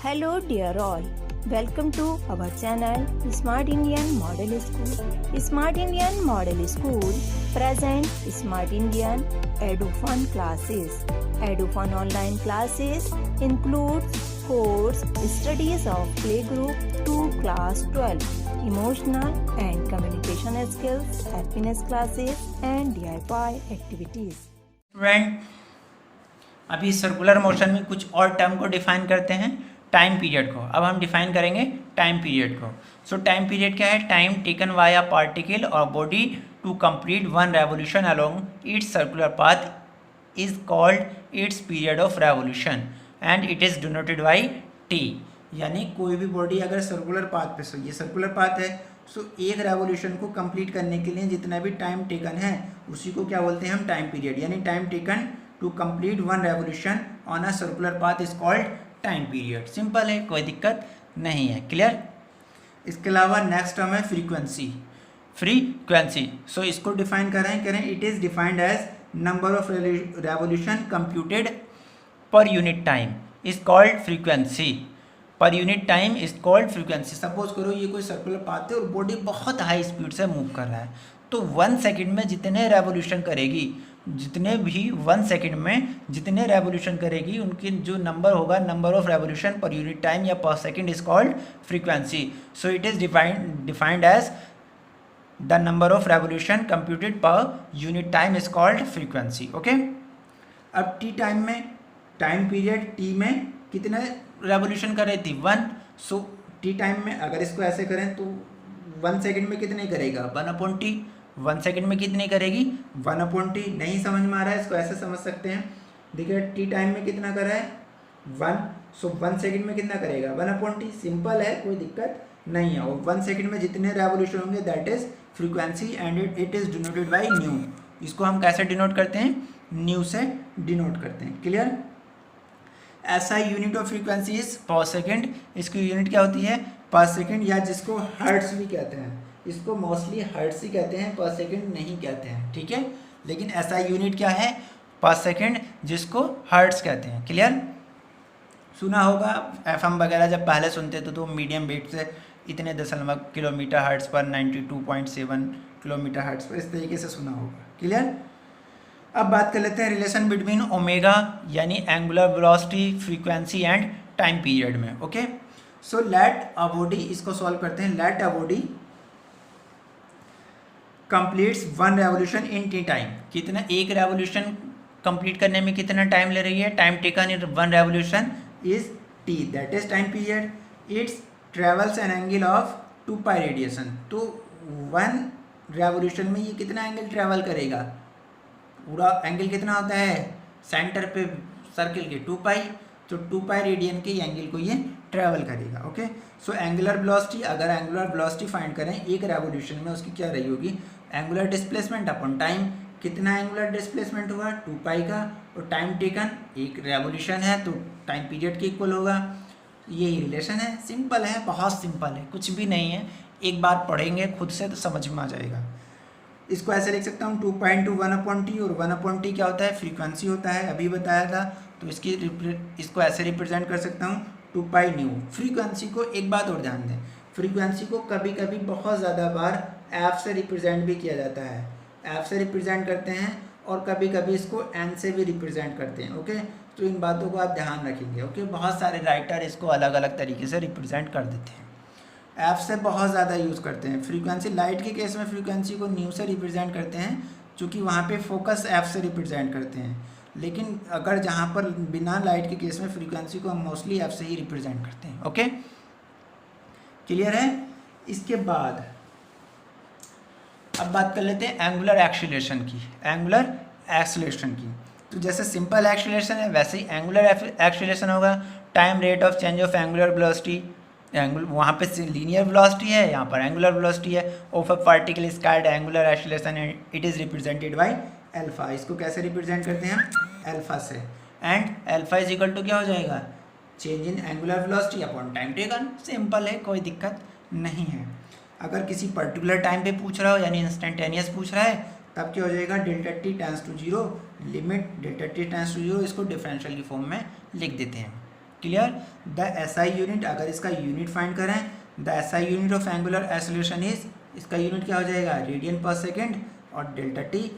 Hello dear all, welcome to our channel Smart Indian Model School. Smart Indian Model School present Smart Indian EduFun classes. EduFun online classes includes course studies of playgroup to class 12, emotional and communication skills, happiness classes and DIY activities. Student, अभी circular motion में कुछ और term को define करते हैं, time period को। अब हम डिफाइन करेंगे टाइम पीरियड को। सो टाइम पीरियड क्या है? टाइम टेकन वाया पार्टिकल और body to complete one revolution along its circular path is called its period of revolution and it is denoted by T. यानी कोई भी बॉडी अगर circular path पे, सो ये सर्कुलर पाथ है, सो एक रेवोल्यूशन को कंप्लीट करने के लिए जितना भी टाइम टेकन है उसी को क्या बोलते हैं हम? Time period. यानी time taken to complete one revolution on a circular path is called time period. Simple है, कोई दिक्कत नहीं है। क्लियर? इसके अलावा नेक्स्ट टर्म है फ्रीक्वेंसी। फ्रीक्वेंसी, सो इसको डिफाइन करें it is defined as number of revolution computed per unit time is called frequency. Per unit time is called frequency. Suppose करो ये कोई सर्कुलर पाथ है और बॉडी बहुत हाई स्पीड से मूव कर रहा है, तो 1 सेकंड में जितने रेवोल्यूशन करेगी, जितने भी 1 सेकंड में जितने रेवोल्यूशन करेगी उनकी जो नंबर होगा, number of revolution per unit time या per second is called frequency. So it is defined as the number of revolution computed per unit time is called frequency. Okay, अब T time में, time period T में कितने revolution कर रही थी? 1। So T time में अगर इसको ऐसे करें तो 1 सेकंड में कितने करेगा? 1/t। 1 सेकंड में कितने करेगी? 1/t। नहीं समझ में आ रहा है, इसको ऐसे समझ सकते हैं। देखिए टी टाइम में कितना कर रहा है? 1। सो 1 सेकंड में कितना करेगा? 1/t। सिंपल है, कोई दिक्कत नहीं है। और 1 सेकंड में जितने रेवोल्यूशन होंगे that is frequency and it is denoted by new. इसको हम कैसे डिनोट करते हैं? न्यू से डिनोट करते हैं। क्लियर? ऐसा यूनिट ऑफ फ्रीक्वेंसी इज पर सेकंड। इसकी यूनिट क्या होती है? पर सेकंड, या जिसको हर्ट्स भी कहते हैं। इसको मोस्टली हर्ट्स ही कहते हैं, पर सेकंड नहीं कहते हैं। ठीक है, लेकिन ऐसा यूनिट क्या है? पर सेकंड, जिसको हर्ट्स कहते हैं। क्लियर? सुना होगा एफएम वगैरह जब पहले सुनते थे तो मीडियम बीट से इतने दशमलव किलोमीटर हर्ट्स पर, 92.7 किलोमीटर हर्ट्स पर, इस तरीके से सुना होगा। क्लियर? अब बात कर लेते हैं रिलेशन बिटवीन ओमेगा यानी angular velocity, frequency and time period में। Okay, so let a body, इसको सॉल्व करते हैं। Let a body completes one revolution in T time. कितना? एक रेवोल्यूशन कंप्लीट करने में कितना टाइम ले रही है? Time taken in one revolution is T, that is time period. It's travels an angle of 2π radiation. तो 1 रेवोल्यूशन में ये कितना एंगल ट्रेवल करेगा? पूरा एंगल कितना होता है सेंटर पे सर्किल के? 2π। तो 2π रेडियन के एंगल को ये ट्रेवल करेगा। ओके, सो एंगुलर वेलोसिटी, अगर एंगुलर वेलोसिटी फाइंड करें एक रेवोल्यूशन में, उसकी क्या रही होगी? Angular displacement upon time. कितना एंगुलर डिस्प्लेसमेंट हुआ? 2π का। और टाइम टेकन, एक रेवोल्यूशन है तो टाइम पीरियड के इक्वल होगा। यही रिलेशन है। सिंपल है, बहुत सिंपल है, कुछ भी नहीं है। एक बार पढ़ेंगे खुद से तो समझ में आ जाएगा। इसको ऐसे लिख सकता हूँ 2π × 1/t, और 1/t क्या होता है? फ्रीक्वेंसी होता है, अभी बताया था। तो इसको ऐसे रिप्रेजेंट कर सकता हूँ 2π न्यू। फ्रीक्वेंसी को एक बात और ध्यान दें, फ्रीक्वेंसी को कभी कभी बहुत ज़्यादा बार एफ से रिप्रेजेंट भी किया जाता है। एफ से रिप्रेजेंट करते हैं और कभी कभी इसको एन से भी रिप्रेजेंट करते हैं। ओके, तो इन बातों को आप ध्यान रखेंगे। ओके, बहुत सारे राइटर इसको अलग अलग तरीके से रिप्रेजेंट कर देते हैं। एफ से बहुत ज़्यादा यूज़ करते हैं। फ्रीक्वेंसी, लाइट के केस में फ्रीक्वेंसी को न्यू से रिप्रेजेंट करते हैं क्योंकि वहाँ पे फोकस एफ से रिप्रेजेंट करते हैं। लेकिन अगर जहाँ पर बिना लाइट के केस में फ्रीक्वेंसी को हम मोस्टली एफ से ही रिप्रेजेंट करते हैं। ओके, क्लियर है? इसके बाद अब बात कर लेते हैं एंगुलर एक्सीलरेशन की। एंगुलर एक्सीलरेशन की, तो जैसे सिंपल एक्सीलरेशन है वैसे ही एंगुलर एक्सीलरेशन होगा। Time rate of change of angular velocity, वहाँ पे लीनियर वेलोसिटी है, यहाँ पर एंगुलर वेलोसिटी है। Of a particle is called angular acceleration and it is represented by alpha. इसको कैसे रिप्रेजेंट करते हैं? अल्फा से। And alpha is equal to क्या हो जाएगा? Change in angular velocity upon time taken. Simple है, कोई दिक्कत नहीं है। अगर किसी पर्टिकुलर टाइम पे पूछ रहा हो यानी इंस्टेंटेनियस पूछ रहा है तब क्या हो जाएगा? Δt tends to 0, limit Δt tends to 0। इसको डिफरेंशियल की फॉर्म में लिख देते हैं। क्लियर। द एसआई यूनिट, अगर इसका यूनिट फाइंड करें, the SI unit of angular acceleration is, इसका यूनिट क्या हो जाएगा, रेडियन पर सेकेंड, और डेल्टा टी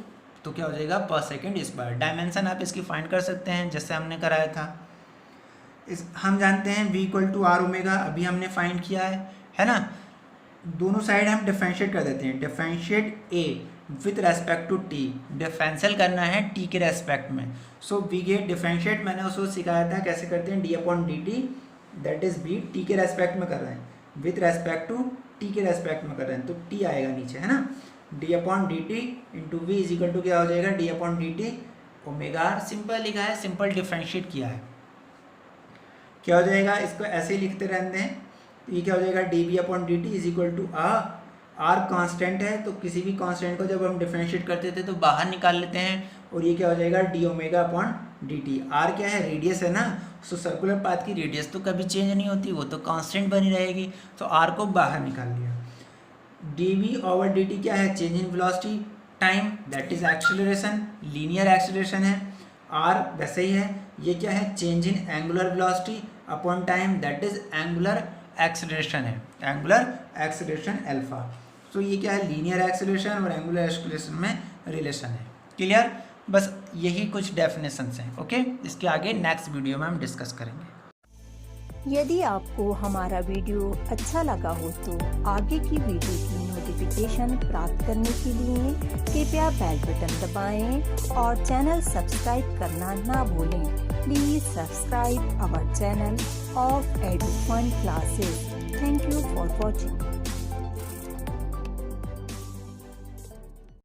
तो क्या हो जाएगा, पर सेकेंड स्क्वायर। डायमेंशन आप इसकी फाइंड कर सकते हैं जैसे हमने कराया था। हम जानते हैं v equal to r omega, अभी हमने फाइंड किया है ना। दोनों साइड हम डिफरेंशिएट कर देते हैं, differentiate a with respect to t, differential करना है t के रेस्पेक्ट में। सो वी गेट डिफरेंशिएट, मैंने उसको सिखाया था कैसे करते हैं, d/dt that is b, t के रेस्पेक्ट में कर रहे हैं, विथ रेस्पेक्ट टू t के रेस्पेक्ट में कर रहे हैं, तो t आएगा नीचे, है ना। d/dt into v is equal to क्या हो जाएगा, d/dt ओमेगा आर। सिंपल लिखा है, सिंपल डिफरेंशिएट किया है, क्या हो जाएगा, इसको ऐसे ही लिखते रहते हैं। तो ये क्या हो जाएगा, dv/dt is equal to r constant है, तो किसी भी कांस्टेंट को जब हम डिफरेंशिएट करते थे तो बाहर निकाल लेते हैं, और ये क्या हो जाएगा, d/dt। आर क्या है, रेडियस है ना, सो सर्कुलर पाथ की रेडियस तो कभी चेंज नहीं होती, वो तो कांस्टेंट बनी रहेगी, तो आर को बाहर निकाल लिया। dv/dt क्या है, change in velocity time that is acceleration, linear acceleration है। आर वैसे ही है, ये क्या है, change in angular velocity upon time that is angular acceleration है, एंगुलर एक्सेलरेशन अल्फा। सो ये क्या है, लीनियर एक्सेलरेशन और एंगुलर एक्सेलरेशन में रिलेशन है। क्लियर, बस यही कुछ डेफिनेशंस हैं। ओके, इसके आगे नेक्स्ट वीडियो में हम डिस्कस करेंगे। यदि आपको हमारा वीडियो अच्छा लगा हो तो आगे की वीडियो की नोटिफिकेशन प्राप्त करने के लिए कृपया बेल बटन दबाएं और चैनल सब्सक्राइब करना ना भूलें। Please subscribe our channel of Edufun classes. Thank you for watching.